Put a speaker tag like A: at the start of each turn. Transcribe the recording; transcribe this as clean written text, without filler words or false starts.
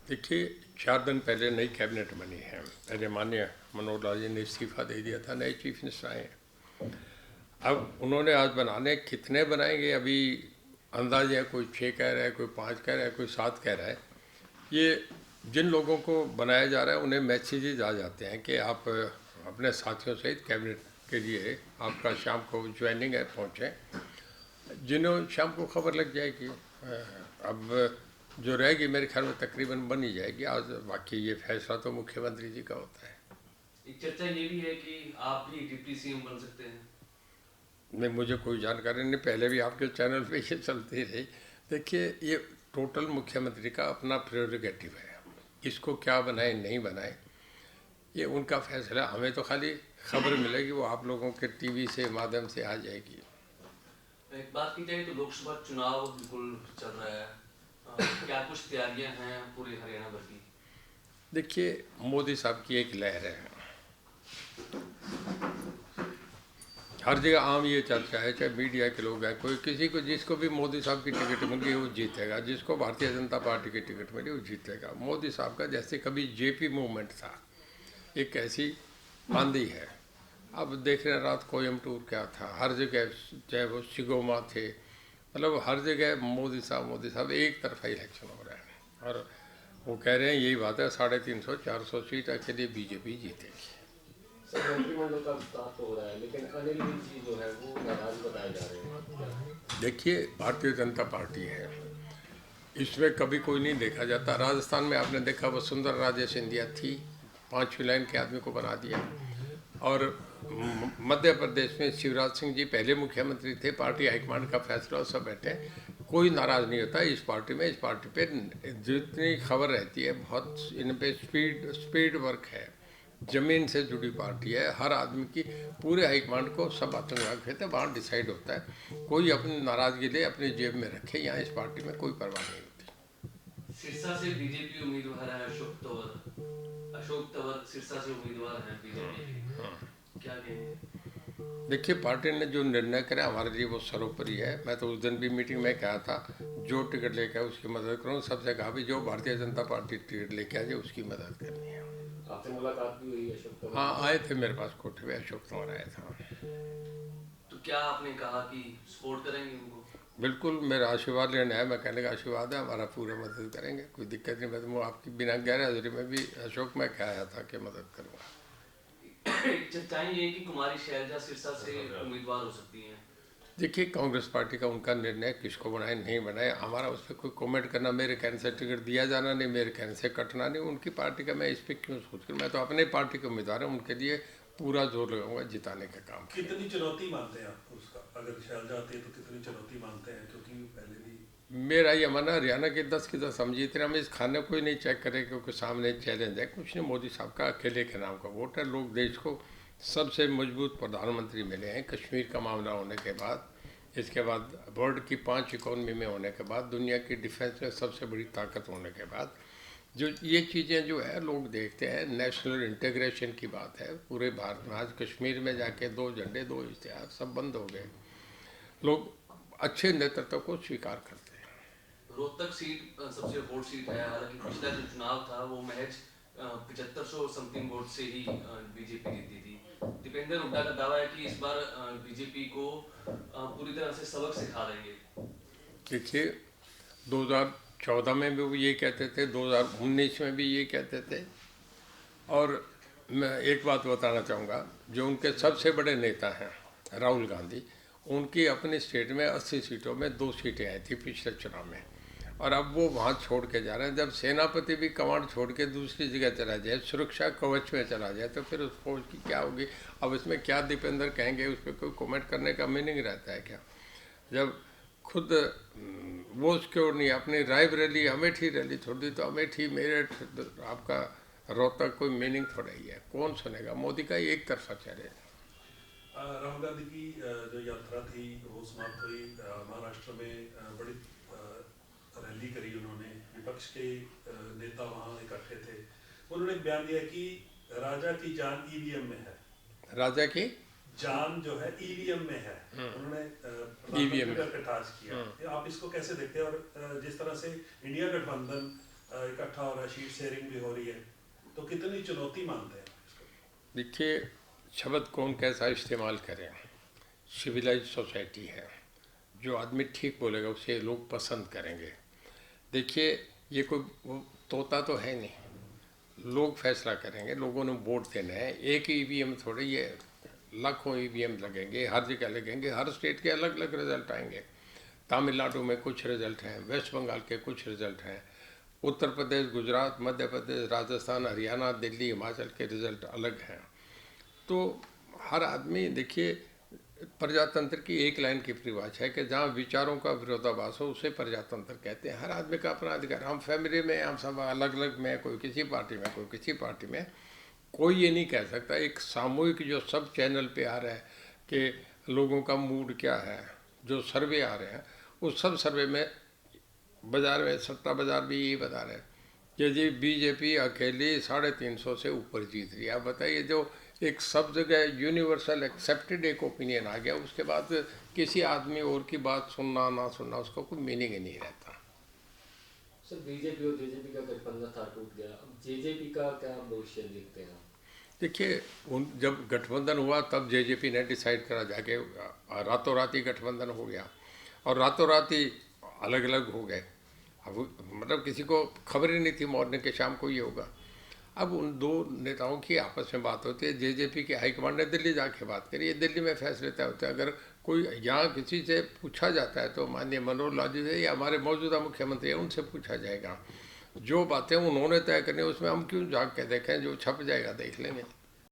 A: देखिए, 4 दिन पहले नई कैबिनेट बनी है। पहले माननीय मनोहर लाल जी ने इस्तीफा दे दिया था, नए चीफ मिनिस्टर आए हैं। अब उन्होंने आज बनाने, कितने बनाएंगे अभी अंदाज है, कोई 6 कह रहा है, कोई 5 कह रहा है, कोई 7 कह रहा है। ये जिन लोगों को बनाया जा रहा है उन्हें मैसेजेज आ जाते हैं कि आप अपने साथियों सहित कैबिनेट के लिए आपका शाम को ज्वाइनिंग है, पहुँचें। जिन्हों शाम को खबर लग जाएगी। अब जो रहेगी मेरे ख्याल में तकरीबन बन ही जाएगी आज। बाकी ये फैसला तो मुख्यमंत्री जी का होता है।
B: एक चर्चा ये भी है कि आप भी डिप्टी सीएम बन सकते हैं।
A: नहीं, मुझे कोई जानकारी नहीं, पहले भी आपके चैनल पे ये चलती रही। देखिए, ये टोटल मुख्यमंत्री का अपना प्रेरोगेटिव है। इसको क्या बनाए नहीं बनाए ये उनका फैसला। हमें तो खाली खबर मिलेगी, वो आप लोगों के टीवी से माध्यम से आ जाएगी।
B: एक बात की जाए तो लोकसभा चुनाव बिल्कुल चल रहा है, क्या कुछ तैयारियां हैं पूरे हरियाणा भर की?
A: देखिए, मोदी साहब की एक लहर है, हर जगह आम ये चर्चा है, चाहे मीडिया के लोग हैं, कोई किसी को, जिसको भी मोदी साहब की टिकट मिली वो जीतेगा, जिसको भारतीय जनता पार्टी की टिकट मिली वो जीतेगा। मोदी साहब का जैसे कभी जेपी मूवमेंट था, एक ऐसी आंधी है। अब देख रहे हैं रात कोयम्बटूर क्या था, हर जगह, चाहे वो सिगोमा थे, मतलब हर जगह मोदी साहब, एक तरफा इलेक्शन हो रहा है। और वो कह रहे हैं यही बात है, 350-400 सीट के लिए बीजेपी जीतेगी।
C: मंत्रिमंडल का विस्तार तो हो रहा है, लेकिन अनिल विज जी जो है वो नाराज बताए जा रहे हैं।
A: देखिए, भारतीय जनता पार्टी है, इसमें कभी कोई नहीं देखा जाता। राजस्थान में आपने देखा वसुंधरा राजे सिंधिया थी, 5वीं लाइन के आदमी को बना दिया। और मध्य प्रदेश में शिवराज सिंह जी पहले मुख्यमंत्री थे, पार्टी हाईकमांड का फैसला, सब बैठे, कोई नाराज़ नहीं होता इस पार्टी में। इस पार्टी पे जितनी खबर रहती है, बहुत इन पे स्पीड वर्क है, ज़मीन से जुड़ी पार्टी है। हर आदमी की, पूरे हाईकमांड को सब आतंकवाद कहते हैं, वहाँ डिसाइड होता है। कोई अपनी नाराज़गी ले अपनी जेब में रखे, यहाँ इस पार्टी में कोई परवाह नहीं होती।
B: सिरसा से बीजेपी उम्मीदवार है अशोक तंवर सिरसा से उम्मीदवार हैं बीजेपी के, क्या कहेंगे?
A: देखिए, पार्टी ने जो निर्णय करा हमारे लिए वो सर्वोपरि है। मैं तो उस दिन भी मीटिंग में कहा था, जो टिकट लेकर उसकी मदद करूँ। सबसे कहा भी जो भारतीय जनता पार्टी टिकट लेके आ जाए उसकी मदद करनी है।
C: आपसे मुलाकात भी हुई अशोक तंवर?
A: हाँ, आए थे मेरे पास, कोठे पे अशोक तंवर आया था।
B: तो क्या आपने कहा कि सपोर्ट करेंगे उनको?
A: बिल्कुल, मेरा आशीर्वाद लेने आया। मैं कहने का आशीर्वाद है, हमारा पूरा मदद करेंगे, कोई दिक्कत नहीं। मैं तो आपकी बिना गैर हाजिरी में भी अशोक में क्या आया था कि मदद करूँगा।
B: चर्चाएं ये कि कुमारी शैलजा सिरसा से उम्मीदवार हो सकती हैं।
A: देखिए, कांग्रेस पार्टी का उनका निर्णय, किसको बनाए नहीं बनाए, हमारा उस पर कोई कमेंट करना, मेरे कहने से टिकट दिया जाना नहीं, मेरे कहने से कटना नहीं। उनकी पार्टी का मैं इस पर क्यों सोच कर, मैं तो अपने पार्टी के उम्मीदवार हूँ, उनके लिए पूरा जोर लगाऊंगा जिताने का काम।
D: कितनी चुनौती मानते हैं आप उसका, अगर शैलजा आते हैं तो कितनी चुनौती मानते हैं, क्योंकि पहले भी
A: मेरा ये मानना, हरियाणा के 10 की 10 हम जीत रहे हैं। हम इस खाने को ही नहीं चेक करें क्योंकि सामने चैलेंज है कुछ नहीं। मोदी साहब का अकेले के नाम का वोट है। लोग देश को सबसे मजबूत प्रधानमंत्री मिले हैं कश्मीर का मामला होने के बाद, इसके बाद वर्ल्ड की 5 इकोनॉमी में होने के बाद, दुनिया की डिफेंस में सबसे बड़ी ताकत होने के बाद, जो ये चीज़ें जो है लोग देखते हैं, नेशनल इंटीग्रेशन की बात है पूरे भारत में। आज कश्मीर में जाके 2 झंडे 2 इश्तिहार सब बंद हो गए। लोग अच्छे नेतृत्व को स्वीकार करते हैं।
B: रोहतक सीट सबसे वोट सीट है, हालांकि पिछला जो चुनाव था वो महज 7500 समथिंग वोट से ही बीजेपी जीती थी। दीपेंद्र हुड्डा का दावा है कि इस बार बीजेपी को पूरी तरह से सबक सिखा देंगे।
A: देखिए, 2014 में भी वो ये कहते थे, 2019 में भी ये कहते थे। और मैं एक बात बताना चाहूँगा, जो उनके सबसे बड़े नेता हैं राहुल गांधी, उनकी अपनी स्टेट में 80 सीटों में 2 सीटें आई थी पिछले चुनाव में, और अब वो वहाँ छोड़ के जा रहे हैं। जब सेनापति भी कमांड छोड़ के दूसरी जगह चला जाए, सुरक्षा कवच में चला जाए, तो फिर उस फौज की क्या होगी। अब इसमें क्या दीपेंद्र कहेंगे, उस पर कोई कमेंट करने का मीनिंग रहता है क्या? जब खुद वो सिक्योर नहीं, अपनी रायबरेली अमेठी रैली छोड़ दी, तो अमेठी मेरठ आपका रोहतक कोई मीनिंग थोड़ा ही है, कौन सुनेगा? मोदी का एक तरफा चले।
D: राहुल गांधी की जो यात्रा थी वो समाप्त हुई, महाराष्ट्र में बड़ी रैली करी उन्होंने, विपक्ष के नेता वहाँ इकट्ठे थे। उन्होंने एक बयान दिया कि राजा की जान ईवीएम में है।
A: राजा की
D: जान जो है ईवीएम में है, उन्होंने
A: ईवीएम
D: कटाक्ष किया। आप इसको कैसे देखते हैं? और जिस तरह से इंडिया गठबंधन इकट्ठा हो रहा है, शीट शेयरिंग भी हो रही है, तो कितनी चुनौती मानते हैं आप इसको?
A: देखिए, शब्द कौन कैसा इस्तेमाल करें, सिविलाइज सोसाइटी है, जो आदमी ठीक बोलेगा उसे लोग पसंद करेंगे। देखिए, ये कोई वो तोता तो है नहीं, लोग फैसला करेंगे, लोगों ने वोट देना है। एक ईवीएम थोड़ी, ये लाखों ईवीएम लगेंगे, हर जगह लगेंगे, हर स्टेट के अलग अलग रिजल्ट आएंगे। तमिलनाडु में कुछ रिजल्ट हैं, वेस्ट बंगाल के कुछ रिजल्ट हैं, उत्तर प्रदेश, गुजरात, मध्य प्रदेश, राजस्थान, हरियाणा, दिल्ली, हिमाचल के रिजल्ट अलग हैं। तो हर आदमी, देखिए, प्रजातंत्र की एक लाइन की परिभाषा है कि जहाँ विचारों का विरोधाभास हो उसे प्रजातंत्र कहते हैं। हर आदमी का अपना अधिकार, हम फैमिली में, हम सब अलग अलग में, कोई किसी पार्टी में, कोई किसी पार्टी में, कोई ये नहीं कह सकता। एक सामूहिक जो सब चैनल पे आ रहा है कि लोगों का मूड क्या है, जो सर्वे आ रहे हैं, उस सब सर्वे में बाजार में, सट्टा बाजार भी यही बता रहे हैं कि जी बीजेपी अकेली 350 से ऊपर जीत रही है। आप बताइए, जो एक सब जगह यूनिवर्सल एक्सेप्टेड एक ओपिनियन आ गया, उसके बाद किसी आदमी और की बात सुनना ना सुनना उसका कोई मीनिंग ही नहीं रहता।
C: सर, बीजेपी और जेजेपी का गठबंधन था, टूट गया, अब जेजेपी का क्या भविष्य देखते हैं?
A: देखिए, जब गठबंधन हुआ तब जेजेपी ने डिसाइड करा, जाके रातों रात ही गठबंधन हो गया और रातों रात ही अलग अलग हो गए। अब मतलब किसी को खबर ही नहीं थी मॉर्निंग के शाम को ये होगा। अब उन दो नेताओं की आपस में बात होती है, जेजेपी के हाईकमांड ने दिल्ली जाके बात करी, ये दिल्ली में फैसले तय होते हैं। अगर कोई यहाँ किसी से पूछा जाता है तो माननीय मनोहर लाल जी से या हमारे मौजूदा मुख्यमंत्री हैं उनसे पूछा जाएगा। जो बातें उन्होंने तय करनी उसमें हम क्यों जाग के देखें, जो छप जाएगा देख लेंगे।